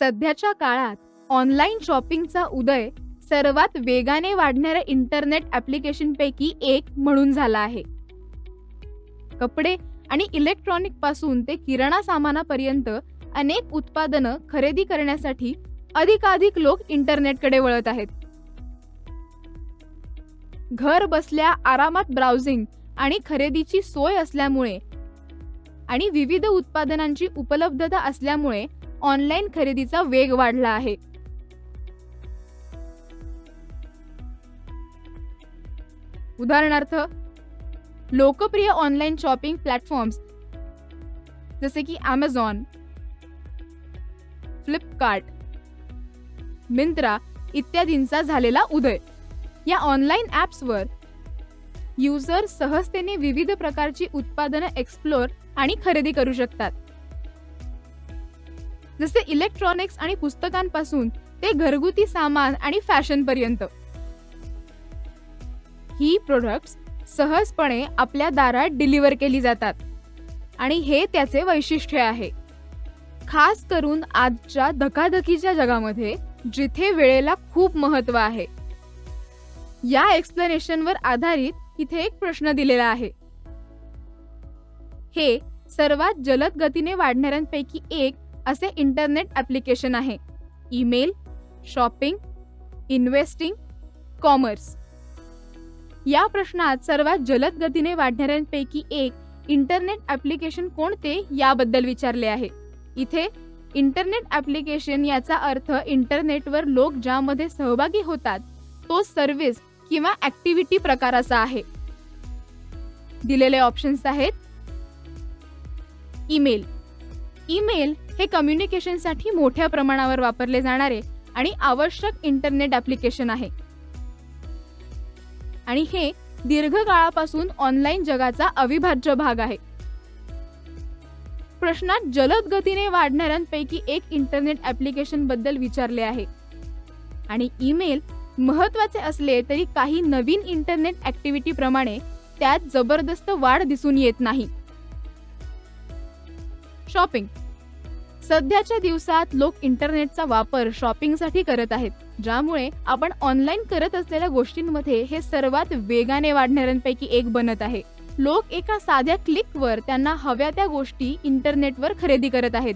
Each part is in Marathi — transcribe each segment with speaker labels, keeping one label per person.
Speaker 1: सध्याच्या काळात ऑनलाईन शॉपिंगचा उदय सर्वात वेगाने वाढणाऱ्या इंटरनेट ॲप्लिकेशनपैकी एक म्हणून झाला आहे. कपडे आणि इलेक्ट्रॉनिक पासून ते किराणा सामानापर्यंत अनेक उत्पादनं खरेदी करण्यासाठी अधिकाधिक लोक इंटरनेटकडे वळत आहेत. घर बसल्या आरामात ब्राउझिंग आणि खरेदीची सोय असल्यामुळे आणि विविध उत्पादनांची उपलब्धता असल्यामुळे ऑनलाईन खरेदीचा वेग वाढला आहे. उदाहरणार्थ, लोकप्रिय ऑनलाईन शॉपिंग प्लॅटफॉर्म्स जसे की Amazon, फ्लिपकार्ट, मिंत्रा इत्यादींचा झालेला उदय. या ऑनलाईन ॲप्सवर युजर सहजतेने विविध प्रकारची उत्पादनं एक्सप्लोर आणि खरेदी करू शकतात. जसे इलेक्ट्रॉनिक्स आणि पुस्तकांपासून ते घरगुती सामान आणि फॅशन पर्यंत. ही प्रोडक्ट्स सहजपणे आपल्या दारात डिलिव्हर केली जातात आणि हे त्याचे वैशिष्ट्य आहे. खास करून आजच्या धकाधकीच्या जगामध्ये जिथे वेळेला खूप महत्त्व आहे. या एक्सप्लेनेशनवर आधारित इथे एक प्रश्न दिलेला आहे. हे सर्वात जलद गतीने वाढणाऱ्यांपैकी एक असे इंटरनेट ॲप्लिकेशन आहे. Email, shopping, investing, commerce. या प्रश्नात सर्वात जलद गतीने वाढणाऱ्यांपैकी एक इंटरनेट ॲप्लिकेशन कोणते याबद्दल विचारले आहे. इथे इंटरनेट ॲप्लिकेशन याचा अर्थ इंटरनेटवर लोक ज्यामध्ये सहभागी होतात तो सर्व्हिस किंवा ॲक्टिव्हिटी प्रकाराचा आहे. दिलेले ऑप्शन्स आहेत. ईमेल. ईमेल हे कम्युनिकेशनसाठी मोठ्या प्रमाणावर वापरले जाणारे आणि आवश्यक इंटरनेट ॲप्लिकेशन आहे आणि हे दीर्घकाळापासून ऑनलाईन जगाचा अविभाज्य भाग आहे. प्रश्नात जलद गतीने वाढणाऱ्यांपैकी एक इंटरनेट ॲप्लिकेशन बद्दल विचारले आहे आणि ईमेल महत्त्वाचे असले तरी काही नवीन इंटरनेट ॲक्टिव्हिटी प्रमाणे त्यात जबरदस्त वाढ दिसून येत नाही. शॉपिंग. सध्याच्या दिवसात लोक इंटरनेटचा वापर शॉपिंगसाठी करत आहेत, ज्यामुळे आपण ऑनलाईन करत असलेल्या गोष्टींमध्ये हे सर्वात वेगाने वाढणाऱ्यांपैकी एक बनत आहे. लोक एका साध्या क्लिकवर त्यांना हव्या त्या गोष्टी इंटरनेटवर खरेदी करत आहेत,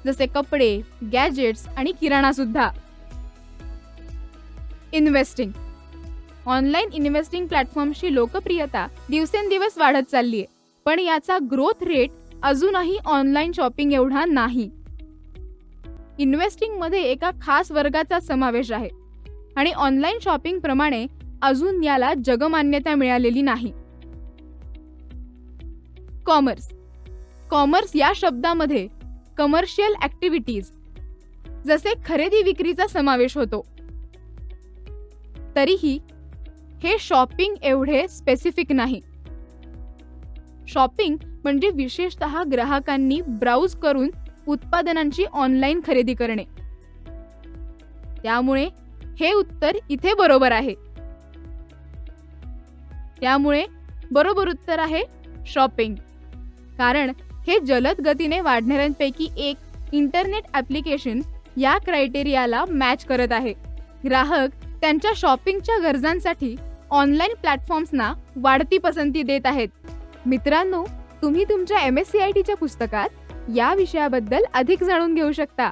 Speaker 1: जसे कपडे, गॅजेट्स आणि किराणा सुद्धा. इन्व्हेस्टिंग. ऑनलाईन इन्व्हेस्टिंग प्लॅटफॉर्मची लोकप्रियता दिवसेंदिवस वाढत चालली आहे, पण याचा ग्रोथ रेट अजूनही ऑनलाईन शॉपिंग एवढा नाही. इन्व्हेस्टिंगमध्ये एका खास वर्गाचा समावेश आहे आणि ऑनलाईन शॉपिंग प्रमाणे अजून याला जगमान्यता मिळालेली नाही. कॉमर्स. कॉमर्स या शब्दामध्ये कमर्शियल ॲक्टिव्हिटीज जसे खरेदी विक्रीचा समावेश होतो. तरीही हे शॉपिंग एवढे स्पेसिफिक नाही. शॉपिंग म्हणजे विशेषतः ग्राहकांनी ब्राउज करून उत्पादनांची ऑनलाईन खरेदी करणे. त्यामुळे हे उत्तर इथे बरोबर आहे. त्यामुळे बरोबर उत्तर आहे शॉपिंग, कारण हे जलद गतीने वाढणाऱ्यांपैकी एक इंटरनेट ॲप्लिकेशन या क्रायटेरियाला मॅच करत आहे. ग्राहक त्यांच्या शॉपिंगच्या गरजांसाठी ऑनलाईन प्लॅटफॉर्म्सना वाढती पसंती देत आहेत. मित्रांनो, तुम्ही तुमच्या MSCITच्या पुस्तकात या विषयाबद्दल अधिक जाणून घेऊ शकता.